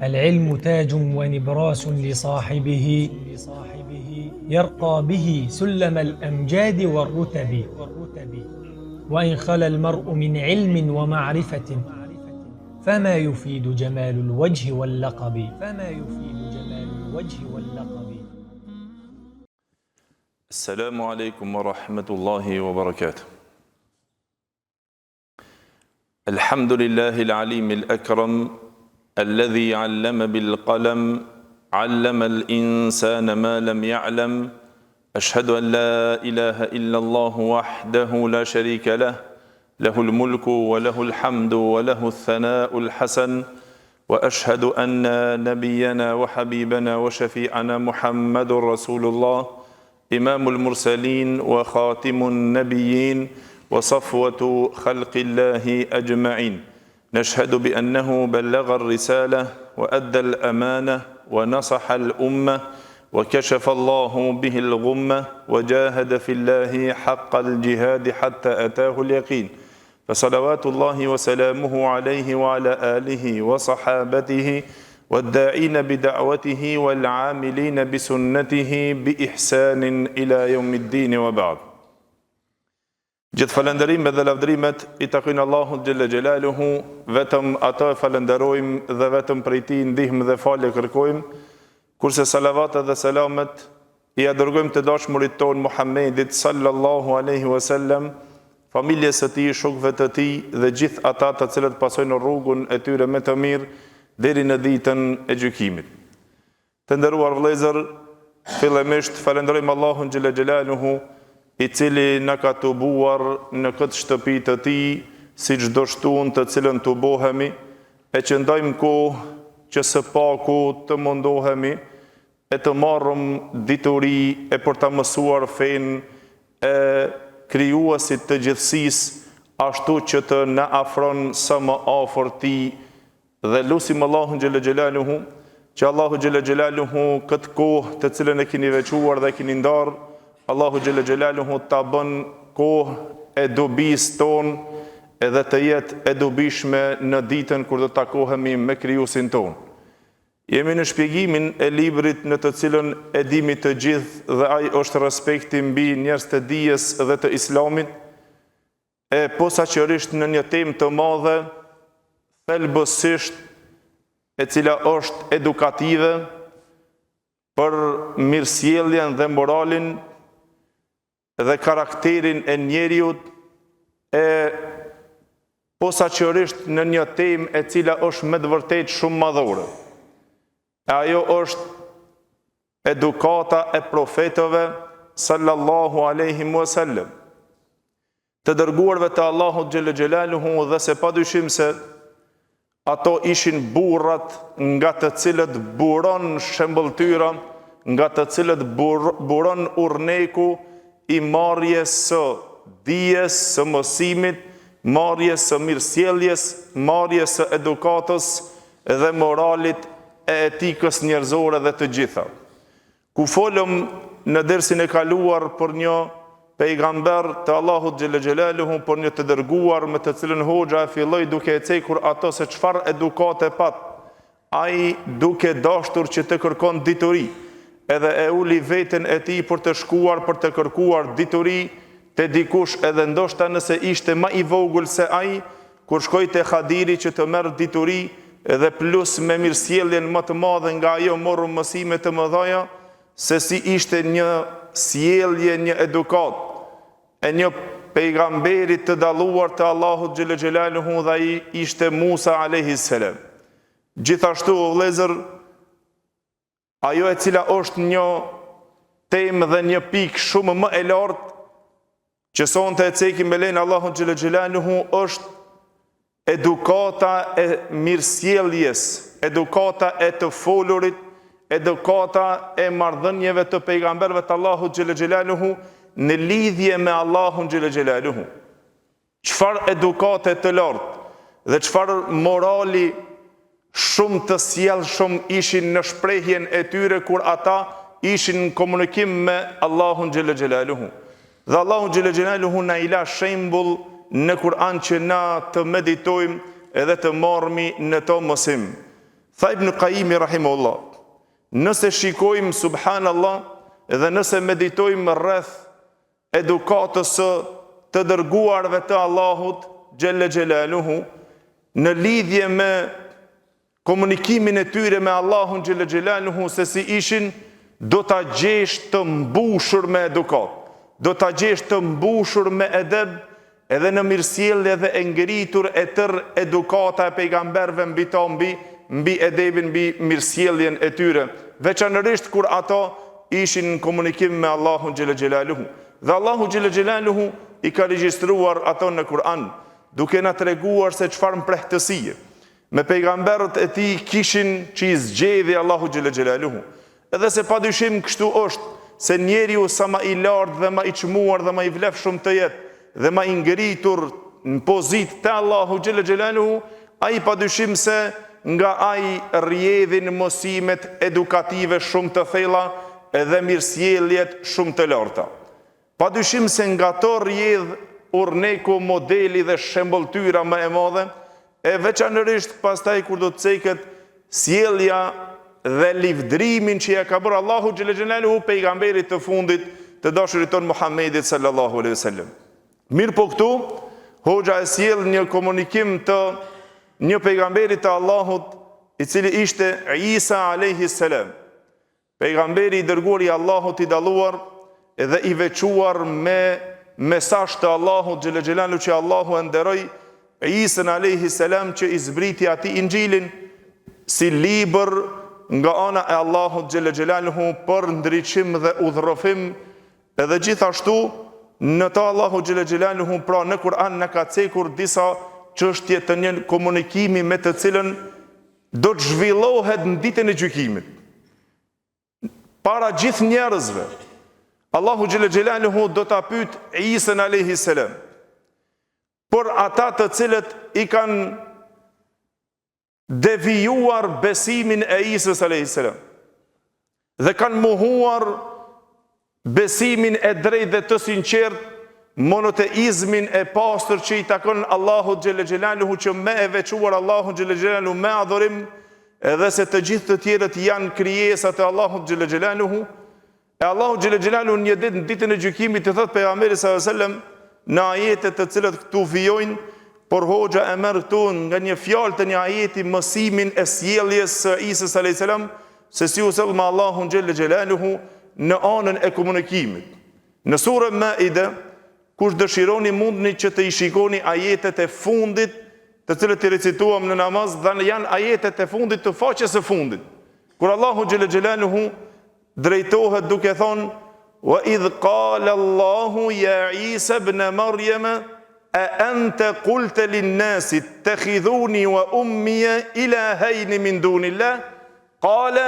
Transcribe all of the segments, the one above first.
العلم تاج ونبراس لصاحبه يرقى به سلم الأمجاد والرتب وإن خلا المرء من علم ومعرفة فما يفيد جمال الوجه واللقب السلام عليكم ورحمة الله وبركاته. الحمد لله العليم الأكرم الذي علم بالقلم علم الإنسان ما لم يعلم. أشهد أن لا إله إلا الله وحده لا شريك له له الملك وله الحمد وله الثناء الحسن. وأشهد أن نبينا وحبيبنا وشفيعنا محمد رسول الله إمام المرسلين وخاتم النبيين وصفوة خلق الله أجمعين. نشهد بأنه بلغ الرسالة وأدى الأمانة ونصح الأمة وكشف الله به الغمة وجاهد في الله حق الجهاد حتى أتاه اليقين. فصلوات الله وسلامه عليه وعلى آله وصحابته والداعين بدعوته والعاملين بسنته بإحسان إلى يوم الدين وبعد. Gjithë falënderimet dhe lavdrimet I takojnë Allahut xhella xhelaluhu, vetëm atë falenderojmë dhe vetëm prej Tij ndihmë dhe falje kërkojmë, kurse salavatet dhe selamet I dërgojmë të dashmurit ton Muhammedit sallallahu alaihi wasallam, familjes së tij, shokëve të tij dhe gjithë ata të cilët pasojnë rrugën e tyre me të mirë deri në ditën e gjykimit. Të nderuar vëllezër, fillimisht falenderojmë Allahun xhella xhelaluhu I cili na ka tubuar në këtë shtëpi të Tij, si çdo shtunë të cilën tubohemi, e që ndajmë kohë që së paku të mundohemi e të marrëm dituri e për ta mësuar fenë e krijuesit të gjithësisë, ashtu që të na afron sa më afër Tij, dhe lutim Allahun xhella xhelaluhu që Allahu xhella xhelaluhu këtë kohë të cilën e keni veçuar dhe keni ndarë, Allahu xhella xhelaluhu ta bën kohë e dobis ton edhe të jetë e dobishme në ditën kur do të takohemi me krijuesin ton. Jemi në shpjegimin e librit në të cilën e dimi të gjithë dhe ai është respekti mbi njerëz të dijes dhe të Islamit, e posaçërisht në një temë të madhe, thelbësisht e cila është edukative për mirësjelljen dhe moralin dhe karakterin e njeriut, e posaçërisht në një temë e cila është me të vërtetë shumë madhore. E ajo është edukata e profetëve sallallahu alaihi wasallam, të dërguarve të Allahut xhella xhelaluhu, dhe se padyshim se ato ishin burrat nga të cilët buron shembëltyra, nga të cilët buron urneku I marrjes së dijes, së mësimit, marrjes së mirësjelljes, marrjes së edukatës dhe moralit e etikës njerëzore dhe të gjitha. Ku folëm në dersin e kaluar për një pejgamber të Allahut xhella xhelaluhu, për një të dërguar me të cilën hoxha e filloi duke e cekur ato se çfarë edukate pat, ai duke dashur që të kërkon dituri, edhe e uli veten e tij për të shkuar për të kërkuar dituri te dikush, edhe ndoshta nëse ishte më I vogël se ai, kur shkoi te Hadiri që të merr dituri, edhe plus me mirësjelljen më të madhe nga ajo morru mësime të mëdha, se si ishte një sjellje, një edukat e një pejgamberi të dalluar të Allahut xhella xhelaluhu, dhe ai ishte Musa alayhi salam. Gjithashtu vëllezër, ajo e cila është një temë dhe një pikë shumë më e lartë, që sonte e cekim me lejen Allahut xhella xhelaluhu, është edukata e mirësjelljes, edukata e të folurit, edukata e marrëdhënieve të pejgamberëve të Allahut xhella xhelaluhu në lidhje me Allahun xhella xhelaluhu. Çfarë edukate të lartë dhe çfarë morali shumë të sjellshëm ishin në shprehjen e tyre kur ata ishin në komunikim me Allahun xhella xhelaluhu. Dhe Allahu xhella xhelaluhu na I la shembull në Kur'an që na të meditojmë edhe të marrmi në to mësim. Tha Ibn Qayyim rahimahullah, nëse shikojmë subhanallah dhe nëse meditojmë rreth edukatës së të dërguarve të Allahut xhelle xhelaluhu në lidhje me komunikimin e tyre me Allahun xhelle xhelaluhu, se si ishin, do ta gjesh të mbushur me edukat, do ta gjesh të mbushur me edeb, edhe në mirësjellje dhe e ngritur e tërë edukata e pejgamberëve mbi edebin, mbi mirësjelljen e tyre, veçanërisht kur ato ishin në komunikim me Allahun xhelle xhelaluhu. Dhe Allahu xhelle xhelaluhu i ka regjistruar ato në Kur'an, duke na treguar se çfarë mprehtësie me pejgamberët e tij kishin që i zgjedhi Allahu xhelle xhelaluhu. Edhe se padyshim kështu është, se njeriu sa më i lartë dhe më i çmuar dhe më i vlefshëm të jetë dhe më i ngritur në pozitë te Allahu xhelle xhelaluhu, ai padyshim se nga ai rrjedhin mosimet edukative shumë të thella edhe mirësjelljet shumë të larta. Padyshim se nga to rrjedh urneku, modeli dhe shembulltyra më e madhe, e veçanërisht pastaj kur do të ceket sjellja dhe livdrimin që ja ka bërë Allahu xhelle xhelaluhu pejgamberit të fundit, të dashurit ton Muhammedit sallallahu alaihi wasallam. Mirë po këtu, hoxha e sjell një komunikim të një pejgamberit të Allahut, i cili ishte Isa alayhi salam, pejgamberi i dërguar i Allahut i dalluar edhe i veçuar me mesazh të Allahut xhelle xhelaluhu, që Allahu e nderoi Isa alayhi salam që i zbriti atij Injilin si libër nga ana e Allahut xhelle xhelaluhu për ndriçim dhe udhërrofim, edhe gjithashtu në të Allahu xhelle xhelaluhu pra në Kur'an na ka cekur disa çështje të një komunikimi me të cilën do të zhvillohet në ditën e gjykimit para gjithë njerëzve. Allahu xhelle xhelaluhu do ta pyet Isa alayhi salam por ata të cilët i kanë devijuar besimin e Isës alayhis salam dhe kanë mohuar besimin e drejtë dhe të sinqert, monoteizmin e pastër që i takon Allahut xhelle xhelaluhu, që me e veçuar Allahut xhelle xhelaluhu me adhurim, edhe se të gjithë të tjerët janë krijesat e Allahut xhelle xhelaluhu. E Allahu xhelle xhelaluhu një ditë, në ditën e gjykimit, i thot pejgamberit sallallahu alajhi wasallam në ajetet të cilat këtu vijojnë, por hoxha e merr këtu nga një fjalë të një ajeti mësimin e sjelljes së Isës alayhis salam, se si u sjell me Allahun xhelle xhelaluhu në anën e komunikimit. Në surën Maide, kush dëshironi mundni që të i shikoni ajetet e fundit, të cilët i recituam në namaz, dhe janë ajetet e fundit të faqes së fundit, kur Allahu xhelle xhelaluhu drejtohet duke thonë: "Wa idh qala Allahu ya Isa ibn Maryam a anta qulta lin-nasi ittakhidhuni wa ummi ilahayn min dunillah qala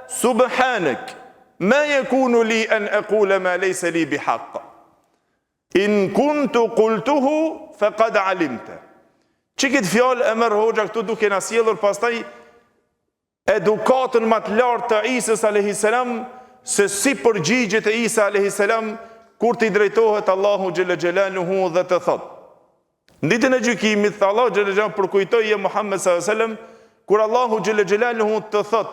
subhanak ma yakunu li an aqula ma laysa li bihaqq in kuntu qultuhu faqad alimta." Çikit fjalë e merr hoxha këtu duke na sjellur pastaj edukatën më të lartë të Isës alayhis salam, se si përgjigjet e Isa alayhis salam kur t'i drejtohet Allahu xhelle xhelaluhu dhe të thot. Në ditën e gjykimit, Allahu xhelle xhelaluhu përkujtoi Muhammed sallallahu alaihi wasallam kur Allahu xhelle xhelaluhu të thot: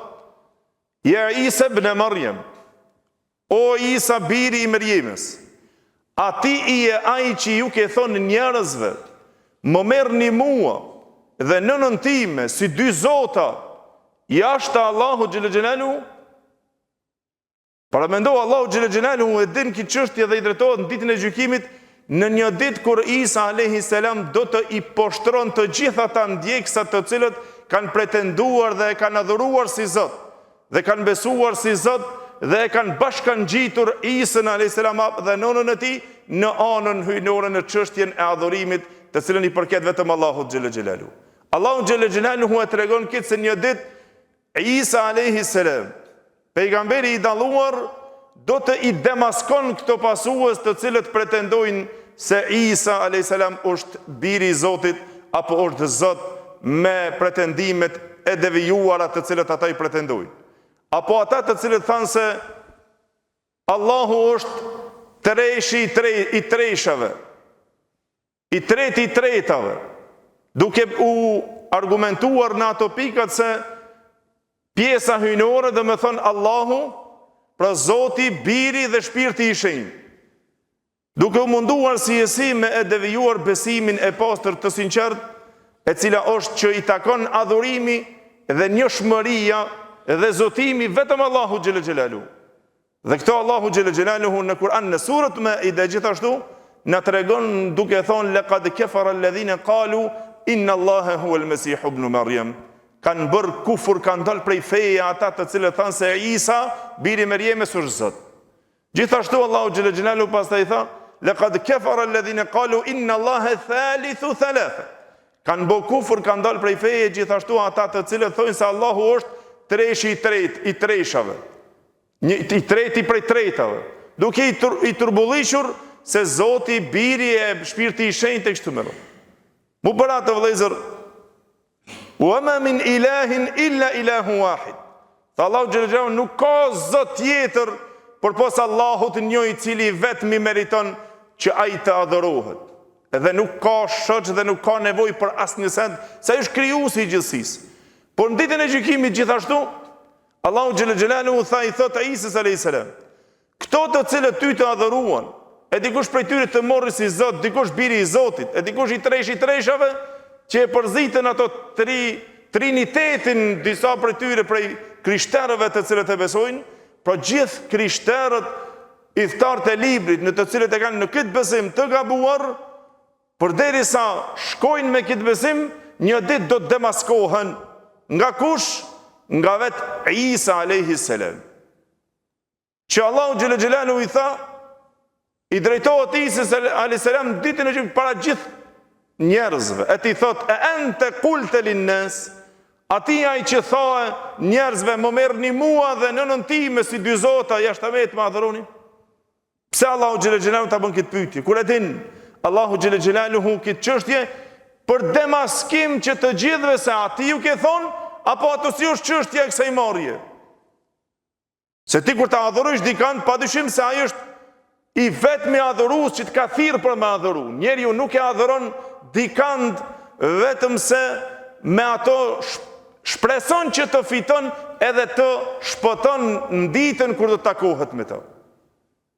"Ya Isa ibn Maryam, o Isa biri i Mërjemës, a ti i e ai që ju ke thonë njerëzve, më merrni mua dhe nënën time si dy zota jashtë Allahu xhelle xhelaluhu?" Para mendo Allahu xhelle xhelaluhu e din këtë çështje dhe i drejtohet në ditën e gjykimit, në një ditë kur Isa alayhis salam do të i poshtron të gjithë ata ndjekësat të cilët kanë pretenduar dhe e kanë adhuruar si Zot dhe kanë besuar si Zot dhe e kanë bashkangjitur Isën alayhis salam dhe nënën e tij në anën hyjnore në çështjen e adhurimit, të cilën i përket vetëm Allahut xhelle xhelaluhu. Allahu xhelle xhelaluhu e tregon këtë se një ditë Isa alayhis salam, pejgamberi i dalluar, do të i demaskon këto pasues të cilët pretendojnë se Isa alayhis salam është biri i Zotit apo është Zot, me pretendimet e devijuara të cilët ata i pretendojnë. Apo ata të cilët thanë se Allahu është treshi i treshave, i treti i tretave, duke u argumentuar në ato pikat se Pjesa hyjnore dhe me thënë Allahu, pra Zoti, Biri dhe Shpirti i Shenjtë. Duke u munduar si jesi me e devijuar besimin e pastër të sinqert, e cila është që i takon adhurimi dhe njohshmëria dhe zotimi vetëm Allahu xhelle xhelalu. Dhe këto Allahu xhelle xhelaluhu në Kur'an në surën Maide gjithashtu na tregon duke thonë laqad kafara alladhina qalu inna Allaha huwa al-Masih ibn Maryam. Kanë bërë kufur, kanë dalë prej feje ata të cilët thanë se Isa, biri i Meriemës, është Zot. Gjithashtu Allahu xhelle xhelalu pastaj tha laqad kafara alladhina qalu inna Allaha thalithu thalatha. Kanë bërë kufur, kanë dalë prej feje gjithashtu ata të cilët thonë se Allahu është treshi i tretë i treshave. I treti prej tretave. Duke i turbullishur se Zoti, Biri e Shpirti i Shenjtë kështu më radh. Mu bëra të vëllezër, wa ma min ilahin illa ilahu wahid. Tha Allahu xhelle xhelalu nuk ka zot tjetër përpos Allahut njëri i cili vetëm meriton që ai të adhurohet. Edhe nuk ka shoq dhe nuk ka nevojë për asnjë send, se ai është krijuesi i gjithësisë. Por në ditën e gjykimit gjithashtu, Allahu xhelle xhelalu i thotë Isës alayhis salam, këto të cilët ty të adhuruan, e dikush prej tyre të morri si Zot, dikush biri i Zotit, e dikush i treshi i treshave, që e përzitën ato trinitetin disa prej tyre prej krishterëve të cilët e besojnë, por gjithë krishterët idhtarët e librit në të cilët e kanë në këtë besim të gabuar, përderisa shkojnë me këtë besim, një ditë do të demaskohen. Nga kush? Nga vetë Isa alayhis salam. Që Allahu xhelle xhelalu i tha, i drejtohet Isës alayhis salam ditën e gjykimit para gjithë njerëzve, e ti thot, e ente kulte linnes, ati ai që tha njerëzve, më merrni mua dhe nënën time si dy zota, jashtë vetë më adhuroni. Pse Allahu xhelle xhelalu ta bën këtë pyetje? Kur e din Allahu xhelle xhelaluhu këtë çështje për demaskim që të gjithëve se ati ju ke thonë, apo ato si është çështja e kësaj marrje. Se ti kur ta adhurosh dikant, padyshim se ai është i vetmi adhurues që të ka thirrë për me adhuru. Njeriu nuk e adhuron dikant vetëm se me ato shpreson që të fiton edhe të shpëton në ditën kur do të takohet me të.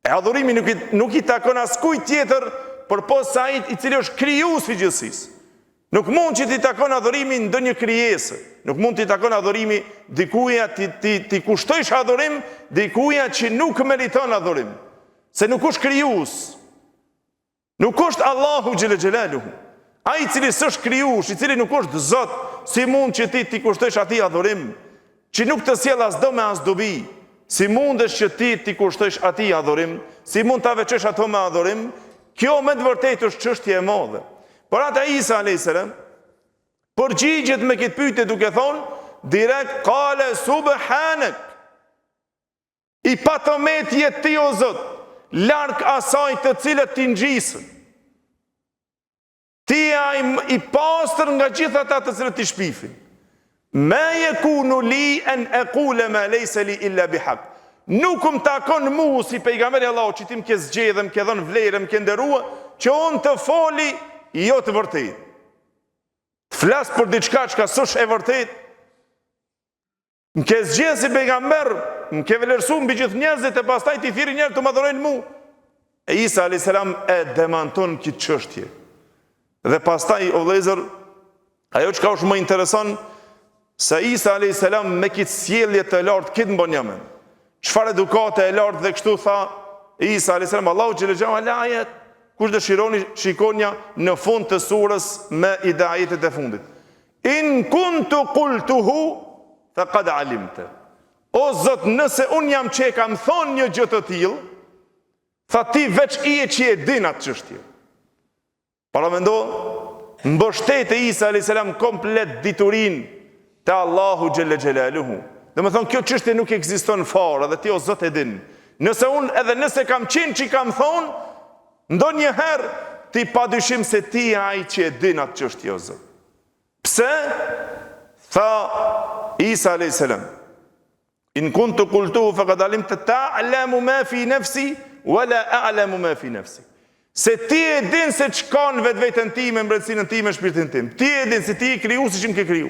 E adhurimi nuk i takon askujt tjetër përpos se ai i cili është krijuesi i gjithësisë. Nuk mund që ti takon adhurimi ndonjë krijesë. Nuk mund t'i takon adhurimi dikuja ti kushtojsh adhurim dikuja që nuk meriton adhurim. Se nuk është krijues. Nuk është Allahu xhelle xhelaluhu. Ai i cili s'është krijues, i cili nuk është Zot, si mund që ti kushtojsh atij adhurim, që nuk të sjell as do me as dobi. Si mundesh që ti kushtojsh atij adhurim, si mund ta veçosh ato me adhurim? Kjo me të vërtetë është çështje e madhe. Por ata Isa alayhis salam përgjigjet me këtë pyetje duke thonë direkt qale subhanak. I patomet jetë ti o Zot, larg asaj të cilët ti ngjisën. Ti i pastër nga gjithë ata të cilët ti shpifin. Ma yakunu li an aqula ma laysa li illa bihaq. Nuk më takon mu si pejgamberi Allahut që ti më ke zgjedhur, më ke dhënë vlerë, më ke nderuar, që unë të foli jo të vërtet. Të flas për diçka që s'është e vërtet. Më ke zgjedhur si pejgamber, më ke vlerësuar mbi gjithë njerëzit e pastaj ti thirrë njerëz të më adhurojnë mu. E Isa alayhis salam e demanton këtë çështje. Dhe pastaj o vëllezër, ajo që është më intereson se Isa alayhis salam me këtë sjellje të lartë këtë mbon jamen. Çfarë edukate e lartë dhe kështu tha Isa alayhis salam, Allahu xhelle xhelalu ayat, kush dëshironi shikonja në fund të surës me ajetet e fundit. In kuntu qultuhu faqad alimta. O Zot, nëse un jam që e kam thonë një gjë të tillë, tha ti veç i e që e din atë çështje. Para mendo, mbështet e Isa alayhis salam komplet diturin te Allahu xhelle xhelaluhu. Dhe me thonë, kjo çështje nuk ekziston fare, dhe ti o Zot e din. Nëse kam qenë që i kam thonë, ndonjëherë ti padyshim se ti ai që e din atë çështje o Zot. Pse? Tha Isa alayhis salam, in kuntu qultuhu faqad alimta ta'lamu ma fi nafsi wala a'lamu ma fi nafsi. Se ti e din se çka në vetveten time, mbretësinë time, shpirtin tim. Ti e din se ti i krijuesi që më ke kriju.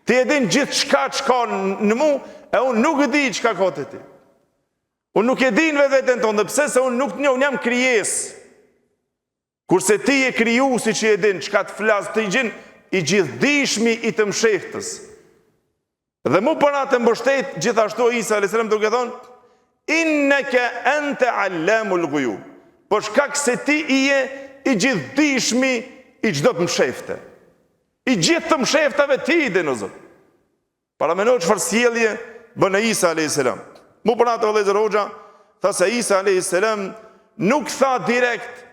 Ti e din gjithë çka ka në mu, e unë nuk e di çka ka te ti. Unë nuk e din vetën tonë, pse se unë nuk të njoh, unë jam krijesë. Kurse ti e krijuesi që e din çka të flas, ti gjin i gjithdijshmi i të mshehtës. Dhe mu për atë mbështet gjithashtu Isa a.s. duke thonë, inneke ente allamul ghuyub. Por shkak se ti je i gjithdijshmi i çdo të mshefte. I gjithë të msheftave ti i din o Zot. Para mendoj çfarë sjellje bën Isa a.s. Mu për atë vëllezër Hoxha, tha se Isa a.s. nuk tha direkt,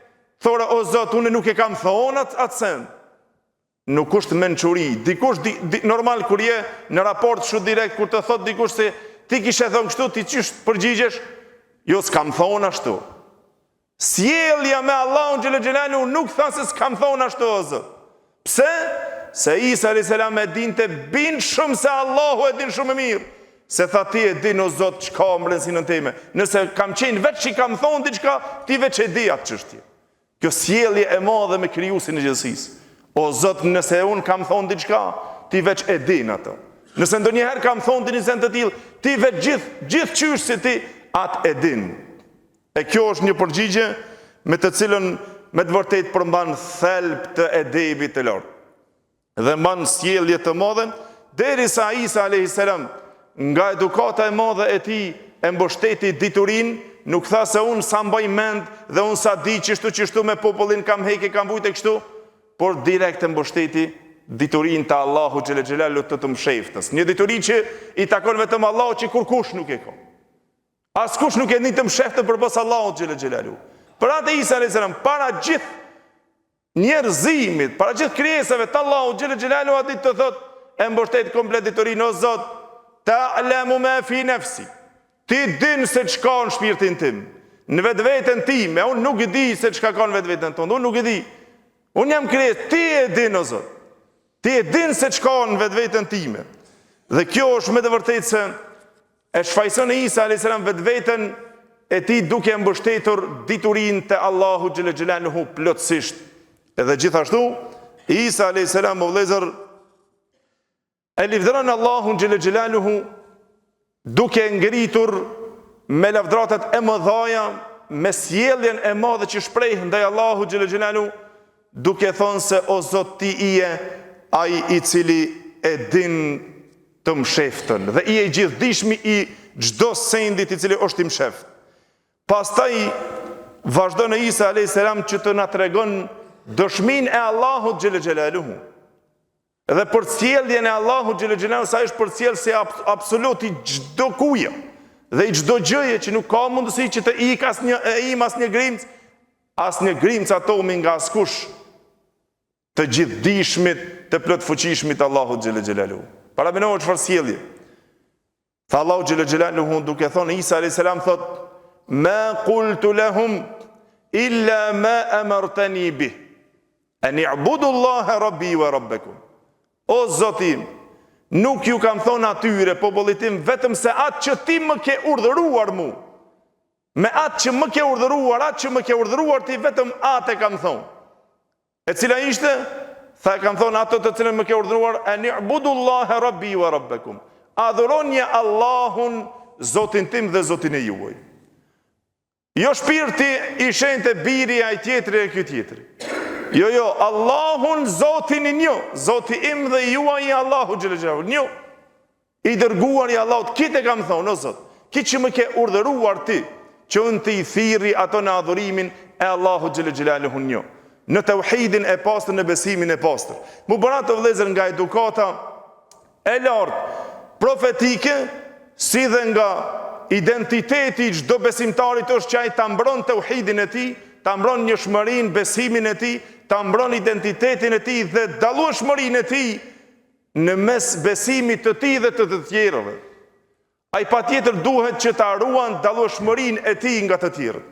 thora o Zot, unë nuk e kam thonë atë sen. Nuk është mençuri. Dikush normal kur je në raport shumë direkt, kur të thot dikush se ti kishe thonë kështu, ti çish përgjigjesh? Jo, s'kam thonë ashtu. Sjellja me Allahun xhel xhelalu nuk tha se s'kam thonë ashtu o Zot. Pse? Se Isa a.s. e dinte bin shumë se Allahu e din shumë mirë. Se tha ti e din o Zot çka më rëndësinë time. Nëse kam qenë veç që kam thonë diçka, ti veç e di atë çështje. Kjo sjellje e madhe me krijuesin e gjithësisë. O Zot, nëse unë kam thonë diçka, ti veç e din ato. Nëse ndonjëherë kam thonë një send të tillë, ti veç gjithë qysh se ti atë e din. E kjo është një përgjigje me të cilën me të vërtet përmban thelb të edebit të lartë. Dhe mban sjellje të madhe, derisa Isa a.s. nga edukata e madhe e tij e mbështeti diturinë, nuk tha se unë sa mbaj mend dhe unë sa di qishtu me popullin kam heke, kam vujt e kështu, por direkt e mbështeti diturinë të Allahu xhel xhelalu të msheftës. Një dituri që i takon vetëm Allahu, që kurkush nuk e ka. Askush nuk e një të msheftë përpos Allahu xhel xhelalu. Për atë Isa a.s. para gjithë njerëzimit, para gjithë krijesave të Allahu xhel xhelalu a ditë të thot, e mbështet komplet diturinë, o Zot, ta'lamu ma fi nafsi. Ti din se çka në shpirtin tim, në vetveten time, unë nuk e di se çka ka në vetveten tonë, unë nuk e di. Unë jam krijesë, ti e din o Zot. Ti e din se çka në vetveten time. Dhe kjo është me të vërtetë se e shfaqson Isa a.s. vetveten e tij duke mbështetur diturinë te Allahu xhel xhelaluhu plotësisht. Edhe gjithashtu Isa a.s. o vëllezër e livdron Allahun xhel xhelaluhu duke ngritur me lavdratat e mëdhaja, me sjelljen e madhe që shpreh ndaj Allahu xhel xhelaluhu, duke thonë se o Zot, ti je ai i cili e din të msheftën dhe i e gjithdijshmi i çdo sendit i cili është i msheft. Pastaj vazhdon Isa a.s. që të na tregon dëshminë e Allahut xhel xhelaluhu. Dhe për sjelljen e Allahut xhel xhelaluhu, sa është përcjellësi absolut i çdo kuje dhe i çdo gjëje që nuk ka mundësi që të ik asnjë grimc, asnjë grimc atomi nga askush të gjithdijshmit, të plotfuqishmit Allahut xhel xhelaluhu. Para mendoj çfarë sjellje. Tha Allahu xhel xhelaluhu duke thonë Isa a.s. thot, ma qultu lahum illa ma amartani bih an i'budu Allaha rabbi wa rabbakum. O Zotim, nuk ju kam thonë atyre popullit tim vetëm se atë që ti më ke urdhëruar mu. Me atë që më ke urdhëruar ti, vetëm atë e kam thonë. E cila ishte? Tha e kam thonë ato të cilën më ke urdhëruar, an i'budu Allaha rabbi wa rabbakum. Adhuroni Allahun, Zotin tim dhe Zotin e juaj. Jo shpirti i shenjtë, biri ai tjetri e ky tjetri. Jo, Allahun, Zotin i një, Zoti im dhe juaj i Allahu xhel xhelalu, një. I dërguar i Allahut, kitë kam thonë, o Zot, kitë që më ke urdhëruar ti, që unë të i thirri ato në adhurimin e Allahu xhel xhelalu një, në tauhidin e pastër, në besimin e pastër. Mu bëra të vëllezër nga edukata e lartë profetike, si dhe nga identiteti çdo besimtarit është që ai ta mbron tauhidin e tij, ta mbron njohshmërinë, besimin e tij, ta mbron identitetin e tij dhe dallueshmërinë e tij në mes besimit të tij dhe të tjerëve. Ai patjetër duhet që ta ruan dallueshmërinë e tij nga të tjerët.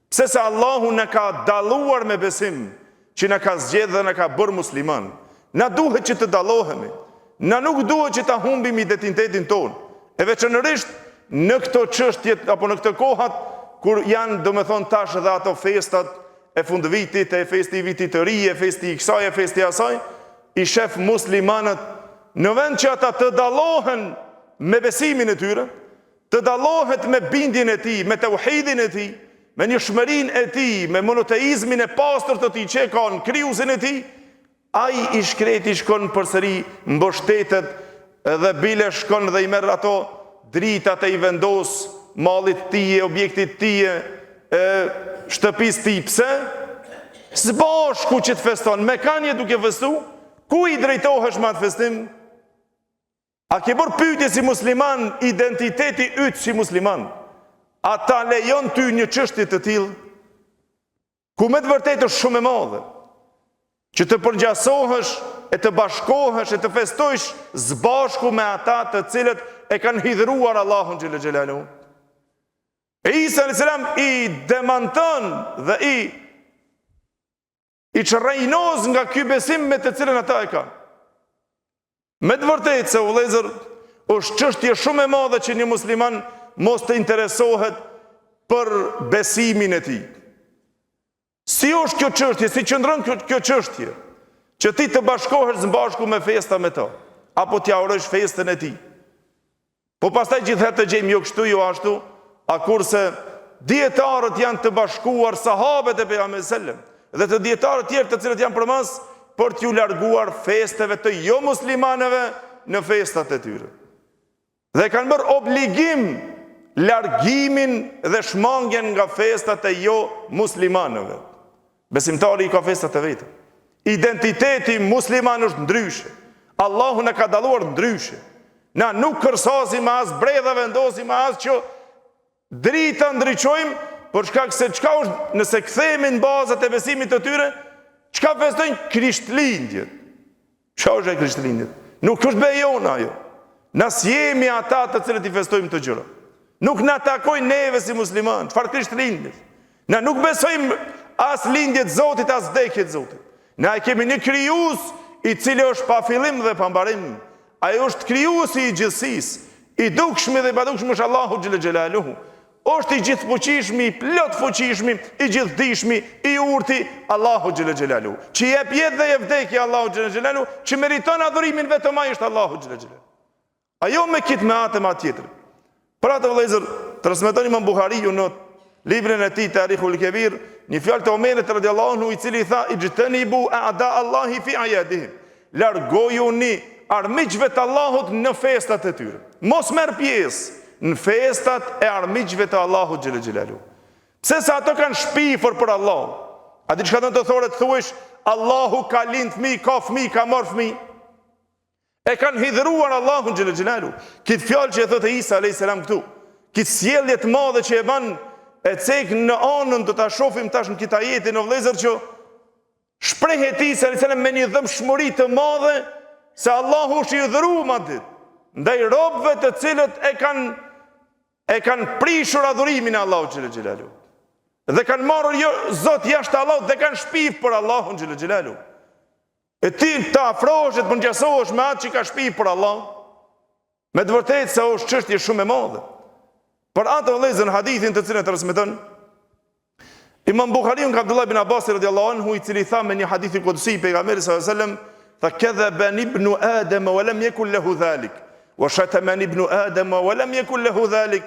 Pse se Allahu na ka dalluar me besim, që na ka zgjedhur dhe na ka bërë musliman. Na duhet që të dallohemi. Na nuk duhet që ta humbim identitetin tonë. E veçanërisht në këto çështje apo në këto kohat kur janë, domethënë tash edhe ato festat e fundvitit, e festi i vitit të ri, e festi i kësaj, e festi i asaj, i shef muslimanët në vend që ata të dallohen me besimin e tyre, të dallohet me bindjen e tij, me tauhidin e tij, me njohshmërinë e tij, me monoteizmin e pastër të tij që ka në krijuesin e tij, ai i shkreti shkon përsëri mbështetet dhe bile shkon dhe i merr ato dritat e i vendos mallit tij, objektit tij, shtëpisë tij. Pse? Së bashku që të feston, me kanje duke festu, ku i drejtohesh me atë festim? A ke bërë pyetje si musliman, identiteti yt si musliman? A ta lejon ty një çështje të tillë? Ku me të vërtetë është shumë e madhe, që të përngjasohesh e të bashkohesh e të festojsh zbashku me ata të cilët e kanë hidhruar Allahun xhel xhelalu. E Isa alayhis salam i demanton dhe i çrrejnos nga ky besim me të cilën ata e kanë. Me të vërtetë se vëllezër, është çështje shumë e madhe që një musliman mos të interesohet për besimin e tij. Si është kjo çështje, si qëndron kjo çështje, që ti të bashkohesh së bashku me festa me to, apo t'ja urojsh festën e tij. Po pastaj gjithherë të gjejmë jo kështu, jo ashtu, a kurse dietarët janë të bashkuar sahabët e pejgamberit sallallahu alajhi wasallam dhe të dietarët tjerë të cilët janë përmas për t'ju larguar festeve të jo muslimanëve në festat e tyre. Dhe kanë bërë obligim largimin dhe shmangjen nga festat e jo muslimanëve. Besimtari i ka festat e vetë. Identiteti musliman është ndryshe. Allahu na ka dalluar ndryshe. Na nuk kërsasim me as bredha, vendosim me as që drita ndriçojmë, për shkak se çka është, nëse kthehemi në bazat e besimit të tyre, çka festojnë? Krishtlindjet. Çfarë është Krishtlindjet? Nuk është bejona ajo. Na jemi ata të cilët i festojmë të gjëra. Nuk na takojnë neve si musliman. Çfarë Krishtlindjes? Na nuk besojmë as lindjet Zotit, as vdekjet Zotit. Na e kemi një krijues i cili është pa fillim dhe pa mbarim. Ai është krijuesi i gjithësisë, i dukshmi dhe i padukshmi është Allahu xhel xhelaluhu. Është i gjithfuqishmi, i plot fuqishmi, i gjithdijshmi, i urti Allahu xhel xhelaluhu. Që jep jetë dhe jep vdekje Allahu xhel xhelaluhu, që meriton adhurimin vetëm ai është Allahu xhel xhelaluhu. Ajo me kit me atë ma tjetër. Për atë vëllezër, transmeton Imam Buhariu në librin e tij Tarikhul Kebir, një fjalë të Omerit radhiyallahu anhu, i cili tha: "Ijtanibu a'da Allahi fi ayadihim." Largojuni armiqve të Allahut në festat e tyre. Mos merr pjesë në festat e armiqve të Allahut xhel xhelalu. Pse sa ato kanë shpifur për Allah. A di çka do të thotë të thuash Allahu ka lind fëmijë, ka fëmijë, ka marr fëmijë? E kanë hidhruar Allahun xhel xhelalu. Këtë fjalë që e thotë Isa alayhis salam këtu, këtë sjellje të madhe që e bën e cek në anën, do ta shohim tash në këtë ajete në vëllezër, që shprehet Isa alayhis salam me një dëmshmëri të madhe se Allahu është i dhëruar madje ndaj robëve të cilët e kanë prishur adhurimin e Allahut xhel xhelalu. Dhe kanë marrur jo Zot jashtë Allahut dhe kanë shpif për Allahun xhel xhelalu. E ti të afrohesh, të përngjasohesh me atë që ka shpif për Allah, me të vërtetë se është çështje shumë e madhe. Për atë vëllezër, hadithin të cilën transmeton Imam Buhariu nga Abdullah ibn Abbas radhiyallahu anhu, i cili tha me një hadith qudsi pejgamberit sallallahu alaihi wasallam, tha: "Kadhaba ibnu Adam wa lam yakul lahu dhalik, wa shatama ibnu Adam wa lam yakul lahu dhalik."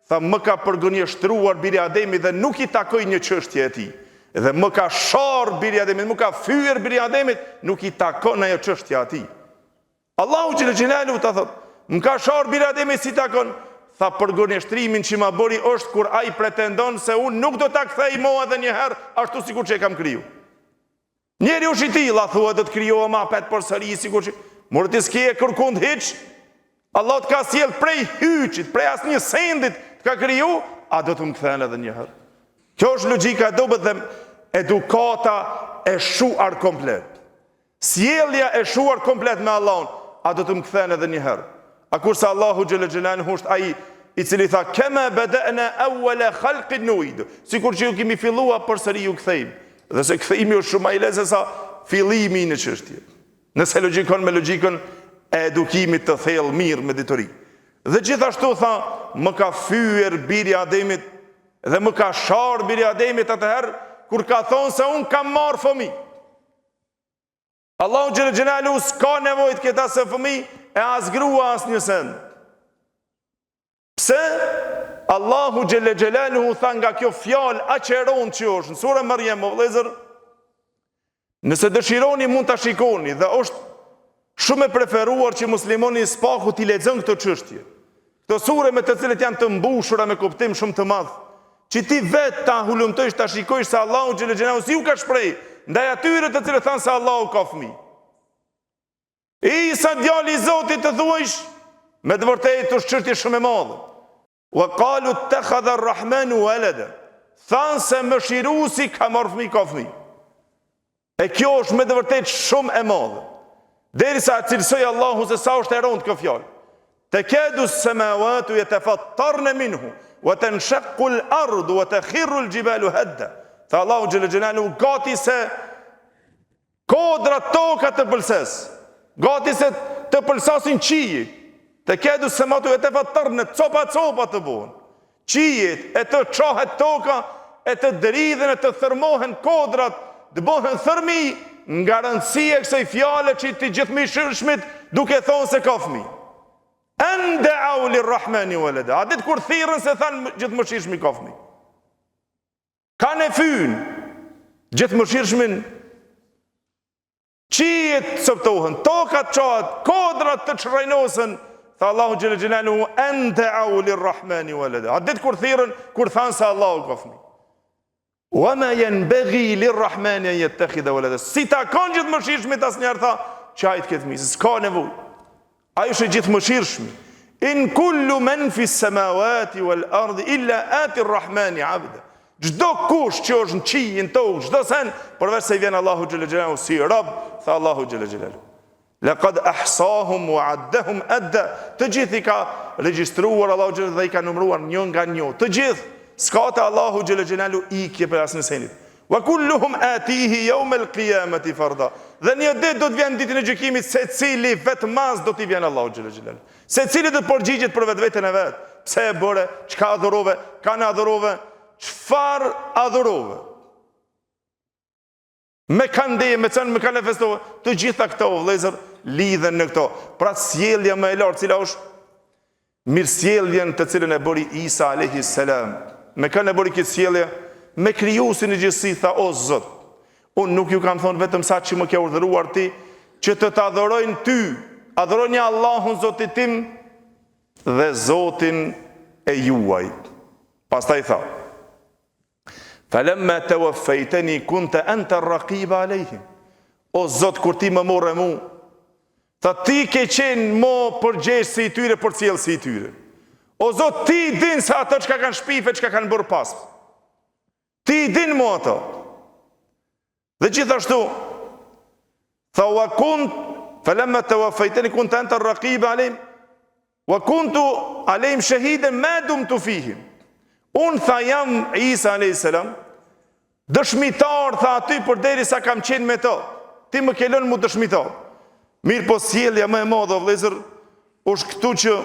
Tha: "Më ka përgënjeshtruar biri Ademit dhe nuk i takoi një çështje e tij. Dhe më ka sharr biri Ademit, më ka fyer biri Ademit, nuk i takon ajo çështje atij." Allahu xhel xhelalu ta thot: "Më ka sharr biri Ademit, si takon?" Tha: "Përgënjeshtrimin që ma bëri është kur ai pretendon se unë nuk do ta kthej mo edhe një herë ashtu sikur që e kam kriju. Njeri është i tillë, thua do të krijohem apet përsëri sikur që morë ti s'ke kërkund hiç. Allah të ka sjell prej hyçit, prej asnjë sendit të ka kriju, a do të më kthen edhe një herë?" Kjo është logjika e dobët dhe edukata e shuar komplet. Sjellja e shuar komplet me Allahun, a do të më kthen edhe një herë? A kurse Allahu xhel xhelaluhu është ai i cili tha: "Kama bada'na awwala khalqin nu'id." Sikur që ju kemi filluar përsëri ju kthejmë. Dhe se kthehimi është shumë më i lehtë se sa fillimi në çështje. Nëse logjikon me logjikën e edukimit të thellë mirë me ditori. Dhe gjithashtu tha: "Më ka fyer biri Ademit dhe më ka sharr biri Ademit atëherë kur ka thonë se unë kam marrë fëmijë." Allahu xhel xhelalu s'ka nevojë të ketë as fëmijë e as grua as një send. Pse? Allahu xhel xhelalu tha nga kjo fjalë aqeron që është në surën Maryam, o vëllezër, nëse dëshironi mund ta shikoni dhe është shumë e preferuar që muslimoni spaku t'i lexon këtë çështje. Këto sure me të cilët janë të mbushura me kuptim shumë të madh, që ti vetë ta hulumtojsh, ta shikojsh se Allahu xhel xhelalu si u ka shpreh ndaj atyre të cilët thanë se Allahu ka fëmijë. Isa djali i Zotit të thuajsh, me të vërtetë është çështje shumë e madhe. Wa qalu ittakhadha ar-rahmanu walada. Thanë se mëshiruesi ka marrë fëmijë, ka fëmijë. E kjo është me të vërtetë shumë e madhe. Derisa cilësoj Allahu se sa është e rëndë kjo fjalë. Takadu as-samawati yatafattarna minhu wa tanshaqqu al-ardu wa takhiru al-jibalu hadda. Tha Allahu xhel xhelalu gati se kodra toka të pëlses, gati se të pëlsasin qiji, takadu as-samawati yatafattarna, copa të bëhen. Qijet e të çohet toka, e të dridhen, e të thërmohen kodrat, të bëhen thërmi, nga rëndësia e kësaj fjale që ti gjithëmishërshmit duke thonë se ka fëmijë. Anda'u lir-rahmani walada. A ditë kur thirrën se thanë gjithëmshirshmi ka fëmijë. Kanë fyn gjithëmshirshmin, qijet coptohen, tokat çohet, kodrat të çrrajnosen. Tha Allahu xhel xhelalu anda'u lir-rahmani walada. A ditë kur thirrën, kur thanë se Allahu ka fëmijë. Wa ma yanbaghi lir-rahmani an yattakhidha walada. Si ta kanë gjithëmshirshmit asnjëherë tha, çajt këtë fëmijë, s'ka nevojë. Ai është gjithëmshirshmi. In kullu man fi s-samawati wal-ardi illa ati ar-rahmani 'abda. Çdo kush që është në qiell, në tokë, çdo sen, përveç se i vjen Allahu xhel xhelalu si rob, tha Allahu xhel xhelalu. Laqad ahsahum wa 'addahum adda. Të gjithë i ka regjistruar Allahu xhel dhe i ka numëruar një nga një. Të gjithë, s'ka te Allahu xhel xhelalu ikje për asnjë senit. Wa kulluhum atihi yawm al-qiyamati farda. Dhe një ditë do të vjen ditën e gjykimit, secili vetëm do t'i vjen Allahu xhel xhelalu. Secili do të përgjigjet për vetveten e vet. Pse e bëre? Çka adhurove? Kanë adhurove? Çfarë adhurove? Me kanë me çan, me kanë festove. Të gjitha këto vëllezër lidhen në këto. Pra sjellja më e lartë, cila është mirësjelljen të cilën e bëri Isa alayhi salam. Me kanë e bëri këtë sjellje me krijuesin e gjithësi, tha o Zot, unë nuk ju kam thonë vetëm sa që më ke urdhëruar ti, që të adhurojnë ty, adhurojnë Allahun Zotin tim dhe Zotin e juaj. Pastaj tha, falamma tawaffaytani kunta anta ar-raqiba alayhim. O Zot, kur ti më morë mu, tha ti ke qenë mo përgjegjësi i tyre, për cilësi i tyre. O Zot, ti din se ato çka kanë shpife, çka kanë bërë pas. Ti din mo ato. Dhe gjithashtu, tha wa kunt, falamma tawaffaytani kunta anta ar-raqiba alayhim wa kuntu alayhim shahidan ma dumtu fihim. Unë tha jam Isa a.s. dëshmitar, tha aty përderisa kam qenë me to. Ti më ke lënë mu dëshmitar. Mirë po sjellja më e madhe vëllezër është këtu që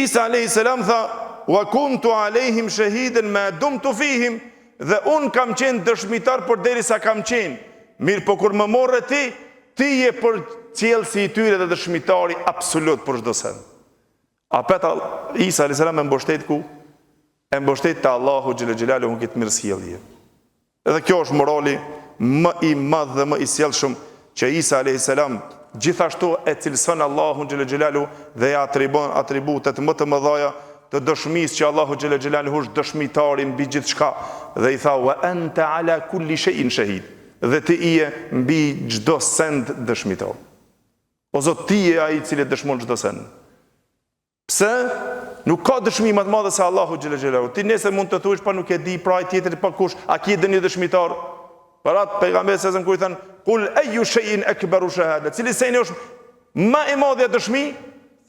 Isa a.s. tha wa kuntu alayhim shahidan ma dumtu fihim, dhe unë kam qenë dëshmitar përderisa kam qenë. Mirë po kur më morre ti je për cilësi i tyre dhe dëshmitari absolut për çdo sen. A peta Isa a.s. e mbështet ku? E mbështet të Allahu xhel xhelalu në këtë mirësjellje. Edhe kjo është morali më i madh dhe më i sjellshëm që Isa a.s. gjithashtu e cilëson Allahu xhel xhelalu dhe ja atribon atributet më të mëdha të dëshmisë që Allahu xhel xhelalu është dëshmitari mbi gjithçka, dhe i tha wa anta ala kulli shay'in shahid, dhe ti je mbi çdo send dëshmitar. O Zot, ti je ai i cili dëshmon çdo send. Pse? Nuk ka dëshmi më të madhe se Allahu xhel xhelalu. Ti nesër mund të thuash pa nuk e di pra ai tjetri pa kush, a ke dënë dëshmitar? Para pejgamberi sa kur i than kul ayu shay'in akbaru shahada, cili seni është më e madhe dëshmi?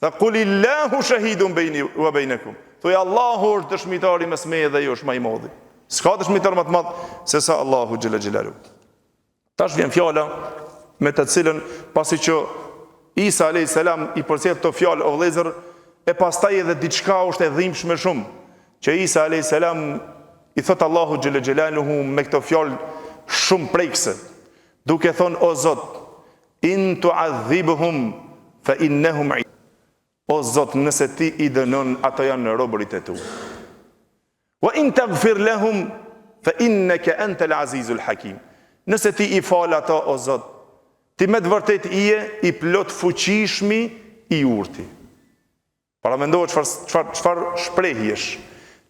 Tha kul illahu shahidun bayni wa baynakum. Thuaj Allahu është dëshmitari mes meje dhe jush më i madh. S'ka dëshmitar më të madh se sa Allahu xhel xhelalu. Tash vjen fjala me të cilën pasi që Isa a.s. i përcjell këto fjalë o vëllezër, e pastaj edhe diçka është e dhimbshme shumë, që Isa a.s. i thot Allahu xhel xhelaluhu me këto fjalë shumë prekse. duke thonë, o Zot, in tu'adhibhum fa innahum ibaduk. O Zot, nëse ti i dënon, ato janë robërit e tu. Wa in taghfir lahum fa innaka antal azizul hakim. Nëse ti i fal ato, o Zot, ti me të vërtet i plot fuqishmi i urti. Para mendohet çfarë shprehjesh.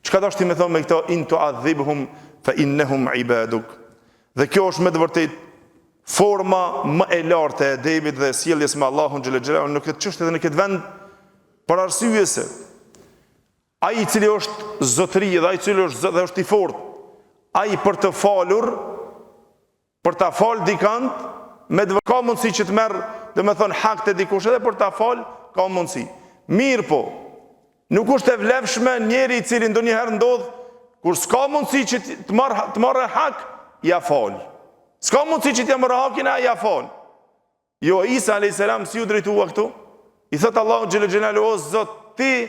Çka dosh ti me thonë me këto in tu'adhibhum fa innahum ibaduk. Dhe kjo është me të vërtet forma më e lartë e edebit dhe sjelljes me Allahun xhel xhelalu në këtë çështje dhe në këtë vend, për arsye se ai i cili është zotëri dhe ai i cili është i fortë, ai për të falur, për ta fal dikant, me të ka mundësi që të merr, domethënë hak të dikush edhe për ta fal, ka mundësi. Mirë po, nuk është e vlefshme njeri i cili ndonjëherë ndodh kur s'ka mundësi që të marrë hak, ja fal. S'ka mundësi që t'ja marrë hakin, ja fal. Jo, Isa a.s. si u drejtua këtu? I thot Allahu xhel xhelalu, o Zot, ti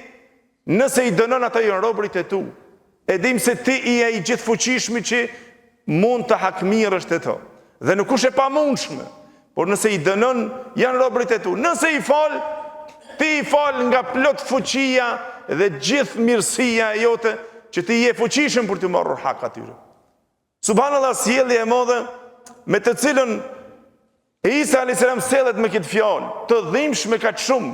nëse i dënon ata janë robërit e tu. E dim se ti je i gjithë fuqishmi që mund të hakmirësh të to. Dhe nuk është e pamundshme, por nëse i dënon janë robërit e tu. Nëse i fal, ti i fal nga plot fuqia dhe gjithë mirësia e jote që ti je fuqishëm për të marrur hak atyre. Subhanallahu, sjellje e madhe me të cilën Isa a.s. sellet me këtë fjalë, të dhimbshme kaq shumë,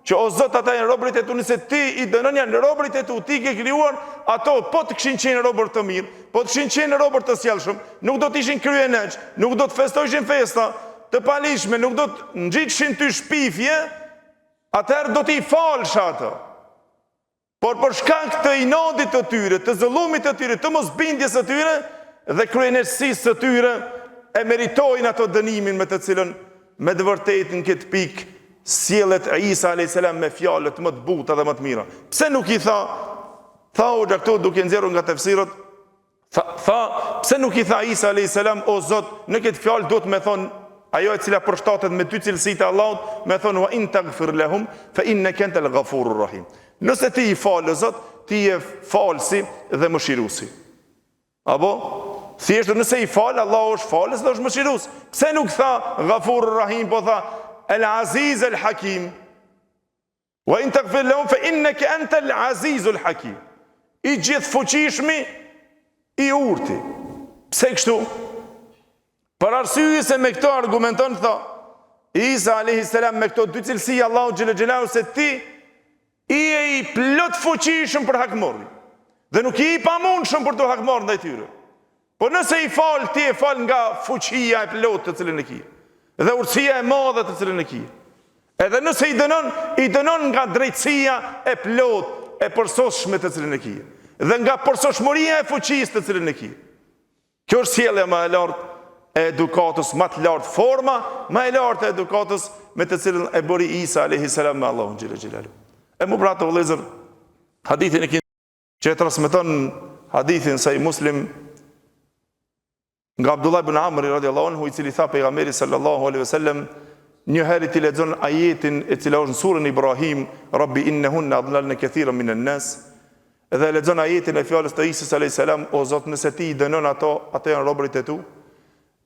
që o Zot, ata janë robërit e tu, nëse ti i dënon janë robërit e tu, ti ke krijuar ato, po të kishin qenë robër të mirë, po të kishin qenë robër të sjellshëm, nuk do të ishin kryeneç, nuk do të festojshin festa të palishme, nuk do të ngjitshin ty shpifje, atëherë do t'i falsh ato. Por për shkak të inadit të tyre, të zullumit të tyre, të mosbindjes së tyre dhe kryenësisë së tyre, e meritojnë ato dënimin me të cilën me të vërtetë në këtë pikë sjellet Isa a.s. me fjalët më të buta dhe më të mira. Pse nuk i tha u këtu duke nxjerrur nga tefsirët, pse nuk i tha Isa a.s. o Zot, në këtë fjalë duhet me thonë ajo e cila përshtatet me dy cilësitë e Allahut, me thonë wa in taghfir lahum fa innaka antal ghafurur rahim. Nëse ti i fal, o Zot, ti je falsi dhe mëshiruesi. Apo thjesht nëse i fal, Allahu është falës dhe është mëshirues. Pse nuk tha Ghafurur Rahim, po tha El Aziz El Hakim. Wa in taghfir lahum fa innaka antal Azizul Hakim. I gjithë fuqishmi, i urti. Pse kështu? Për arsye se me këto argumenton, tha Isa a.s. me këto dy cilësi Allahu xhel xhelalu, se ti je i plot fuqishëm për hakmarrje. Dhe nuk je i pamundshëm për të hakmarrë ndaj tyre. Po nëse i fal, ti e fal nga fuqia e plot të cilën e ki, dhe urtësia e madhe të cilën e ki. Edhe nëse i dënon nga drejtësia e plot, e përsosshme të cilën e ki, dhe nga përsosshmëria e fuqisë të cilën e ki. Kjo është sjellja më e lartë e edukatës, më të lartë forma, më e lartë e edukatës me të cilën e bëri Isa a.s. me Allahun xhel xhelalu. E mu bratë o vëllezër, hadithin e që e transmeton hadithin Sahih Muslim nga Abdullah ibn Amr radiallahu anhu, i cili tha pejgamberi sallallahu alaihi wasallam, një herë ti lexon ajetin e cila është në surën Ibrahim, Rabbi innahunna adlalna kathiran minan nas, dhe lexon ajetin e fjalës të Isës alayhis salam, o Zot, nëse ti i dënon ato janë robërit e tu.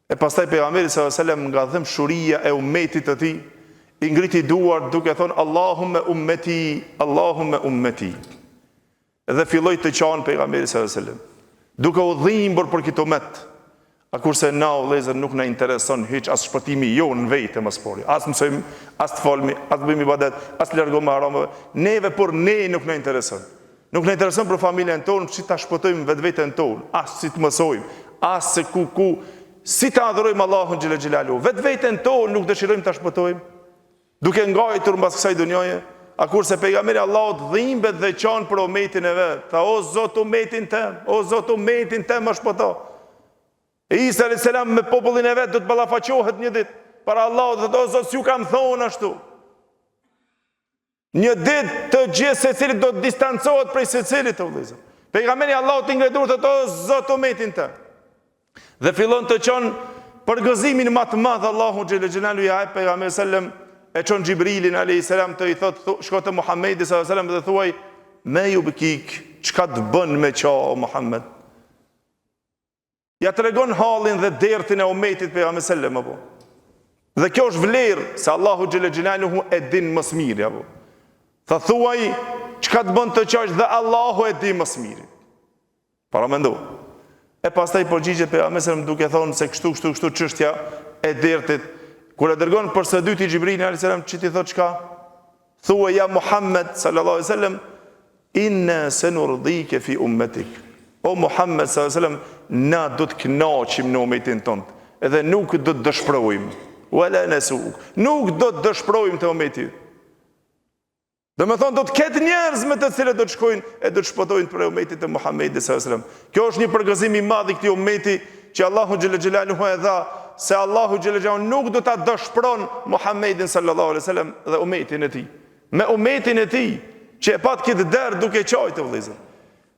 E pastaj pejgamberi sallallahu alaihi wasallam nga dëmshuria e ummetit të tij, i ngriti duar duke thonë Allahumma ummeti, Allahumma ummeti. Dhe filloi të qanë pejgamberi sallallahu alaihi wasallam, duke u dhimbur për këtë ummet. A kurse na o vëllezër nuk na intereson hiç as shpëtimi jonë në vetë më spori. As mësojmë, as të folmi, as të bëjmë ibadet, as të largojmë harameve. Neve por ne nuk na intereson. Nuk na intereson për familjen tonë, si ta shpëtojmë vetveten tonë, as si të mësojmë, as se ku si ta adhurojmë Allahun xhel xhelalu. Vetveten tonë nuk dëshirojmë ta shpëtojmë, duke ngajtur mbas kësaj dunjoje. A kurse pejgamberi Allahut dhimbet dhe qan për ummetin e vet. Tha o Zot, ummetin tëm, o Zot, ummetin tëm më shpëto. Isa a.s. me popullin e vetë do të ballafaqohet një ditë para Allahut dhe o Zot, s'ju kam thonë ashtu. Një ditë të gjithë secilit do të distancohet prej secilit të vëllezër. Pejgamberi Allahut i ngredur të o Zot, ummetin të. Dhe fillon të qon për gëzimin më të madh Allahu xhel xhelalu ja pejgamberi sallam e çon Xhibrilin alayhis salam të i thot shko te Muhamedi sallallahu alaihi wasallam dhe thuaj me ju bëkik, çka të bën me qa o Muhammed? ja tregon halin dhe dertin e umetit pejgamberit sallallahu alaihi wasallam. Dhe kjo është vlerë se Allahu xhelle xhelaluhu e din më së miri apo. Tha thuaj çka të bën të qaq dhe Allahu e di më së miri. Para mendo. E pastaj përgjigjet pejgamberit sallallahu duke thonë se kështu çështja e dertit. Kur e dërgon për së dyti Xhibrilin alayhis salam, çiti thot çka? Thuaj ja Muhammed sallallahu alaihi wasallam, inna sanurdike fi ummatik. O Muhammed sallallahu alaihi wasallam, na do të kënaqim në umetin tonë, edhe nuk do të dëshprojmë. Wala nasuk. Nuk do të dëshprojmë të umetit. Do me thonë, do të ketë njerëz me të cilët do të shkojnë e do të shpëtojnë për umetit të Muhammedit sallallahu alaihi wasallam. Kjo është një përgëzim i madh i këtij umeti që Allahu xhelle xhelaluhu e dha, se Allahu xhelle xhelaluhu nuk do ta dëshpron Muhammedin sallallahu alaihi wasallam dhe umetin e tij. Me umetin e tij që e pat këtë derë duke qajtë të vëllezër.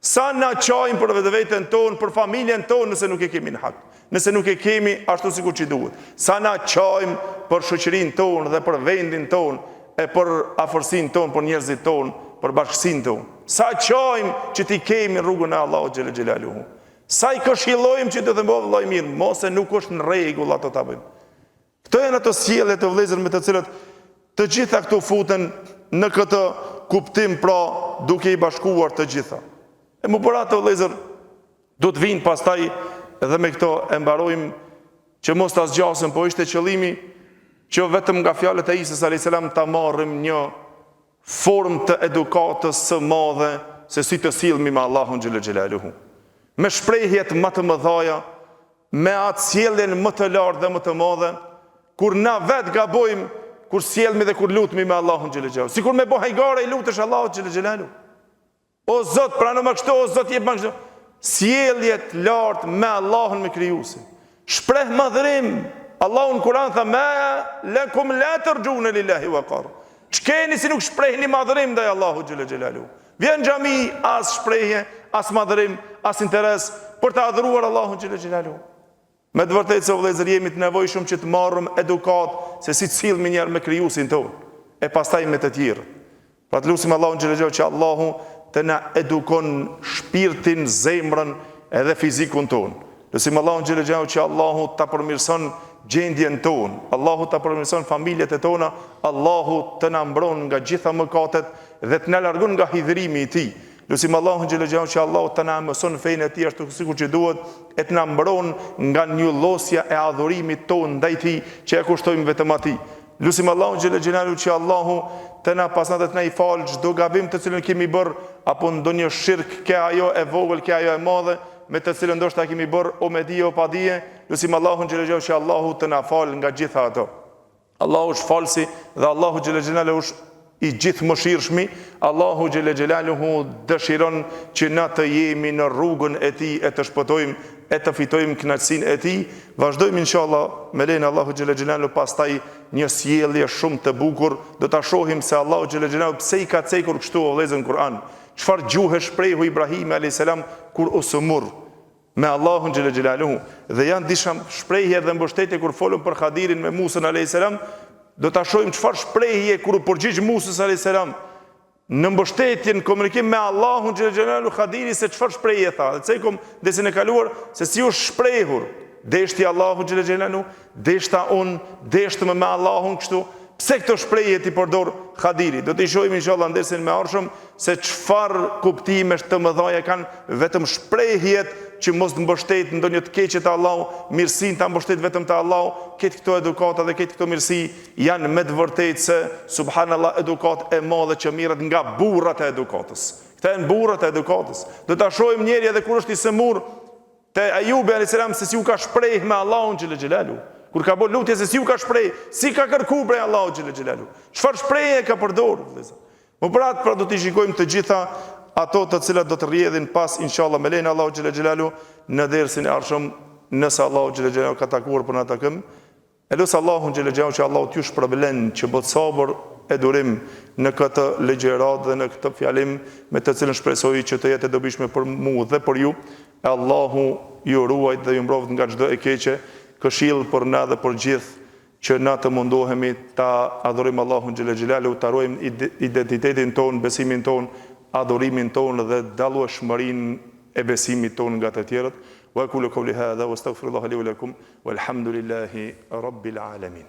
Sa na qajmë për vetën tonë, për familjen tonë nëse nuk e kemi në hak, nëse nuk e kemi ashtu sikur që duhet. Sa na qajmë për shoqërinë tonë dhe për vendin tonë, e për afërsinë tonë, për njerëzit tonë, për bashkësinë tonë. Sa qajmë që ti kemi rrugën e Allahut xhelle xhelaluhu. Sa i këshillojmë që të bëjmë vëllai mirë, mos e nuk është në rregull ato ta bëjmë. Këto janë ato sjellje të vëllezër me të cilat të gjitha këtu futen në këtë kuptim, pra duke i bashkuar të gjitha. E më për atë vëllezër do të vinë pastaj edhe me këto e mbarojmë që mos ta zgjasim, po ishte qëllimi që vetëm nga fjalët e Isës alayhis salam ta marrim një formë të edukatës së madhe se si të sillemi me Allahun xhelle xhelaluhu. Me shprehjet më të mëdha, me atë sjelljen më të lartë dhe më të madhe, kur na vetë gabojmë, kur sjellemi dhe kur lutemi me Allahun xhelle xhelaluhu. Sikur me bohajgare i lutesh Allahut xhelle xhelaluhu. O Zot, prano më kështu, o Zot, jep më kështu. Sjelljet lartë me Allahun me krijuesin. Shpreh madhërim. Allahu në Kur'an tha ma lakum la tarjuna lillahi waqar. Ç'keni si nuk shprehni madhërim ndaj Allahut xhelle xhelaluhu. Vjen xhami as shprehje, as madhërim, as interes për të adhuruar Allahun xhelle xhelaluhu. Me të vërtetë se vëllezër jemi të nevojshëm që të marrim edukat se si të sillemi njëherë me krijuesin tonë, e pastaj me të tjerë. Pra të lutim Allahun xhelle xhelaluhu që Allahu të na edukon shpirtin, zemrën edhe fizikun tonë. Lutim Allahun xhelle xhelaluhu që Allahu ta përmirëson gjendjen tonë, Allahu ta përmirëson familjet e tona, Allahu të na mbron nga gjitha mëkatet dhe të na largon nga hidhrimi i tij. Lutim Allahun xhelle xhelaluhu që Allahu të na mëson fenë e tij ashtu sikur që duhet, e të na mbron nga njollosja e adhurimit tonë ndaj tij që e kushtojmë vetëm atij. Lutim Allahun xhelle xhelaluhu që Allahu të na pasnatë të na i falë çdo gabim të cilën kemi bërë, apo ndonjë shirk, ke ajo e vogël, ke ajo e madhe, me të cilën ndoshta kemi bërë o me dije o pa dije. Lutim Allahun xhelle xhelaluhu që Allahu të na falë nga gjitha ato. Allahu është falsi dhe Allahu xhelle xhelaluhu është i gjithë mëshirshmi. Allahu xhelle xhelaluhu dëshiron që na të jemi në rrugën e tij e të shpëtojmë e të fitojmë kënaqësinë e tij. Vazhdojmë inshallah me lenin Allahu xhelle xhelaluhu pastaj një sjellje shumë të bukur. Do ta shohim se Allahu xhelle xhelaluhu pse i ka cekur kështu vëllezër në Kur'an. Çfarë gjuhë shprehu Ibrahim alayhis salam kur usmur me Allahun xhelle xhelaluhu. Dhe janë disa shprehje dhe mbështetje kur folën për Hadirin me Musën alayhis salam. Do ta shohim çfarë shprehje kur u përgjigj Musës alayhis salam në mbështetjen, komunikim me Allahun xhelle xhelaluhu Hadiri, se çfarë shprehje tha. Dhe cekum desin e kaluar se si u shprehur. Deshti Allahu xhelle xhelaluhu, deshta unë, deshtëm me Allahun kështu. Pse këto shprehje ti përdor Hadiri? Do t'i shohim inshallah ndesin me ardhshëm se çfarë kuptime të mëdha kanë vetëm shprehjet që mos të mbështet ndonjë të keqe të Allahu, mirësinë ta mbështet vetëm te Allahu. Këtë këto edukata dhe këtë këto mirësi janë me të vërtetë se subhanallahu edukat e madhe që mirret nga burrat e edukatës. Këta janë burrat e edukatës. Do ta shohim njëri edhe kur është i semur te Ajubi alayhis salam se si u ka shpreh me Allahun xhelle xhelaluhu. Kur ka bërë lutje se si u ka shpreh, si ka kërku prej Allahut xhelle xhelaluhu. Çfarë shprehje ka përdorur vëllezër? Më pra do t'i shikojmë të gjitha ato të cilat do të rrjedhin pas inshallah me lenin Allahu xhelle xhelaluhu në dersin e ardhshëm, nëse Allahu xhelle xhelaluhu ka takuar për na takëm. Elos Allahu xhelle xhelaluhu që Allahu t'ju shpërblen që bëhet sabër e durim në këtë legjërat dhe në këtë fjalim me të cilën shpresoj që të jetë e dobishme për mua dhe për ju. Allahu ju ruajt dhe ju mbroft nga çdo e keqe. Këshill për na dhe për gjithë që na të mundohemi ta adhurojmë Allahun xhelle xhelaluhu, ta ruajmë identitetin ton, besimin ton, adhurimin ton dhe dallueshmërinë e besimit ton nga të tjerët. Wa aqulu qawli hadha wa astaghfirullaha li wa lakum walhamdulillahi rabbil alamin.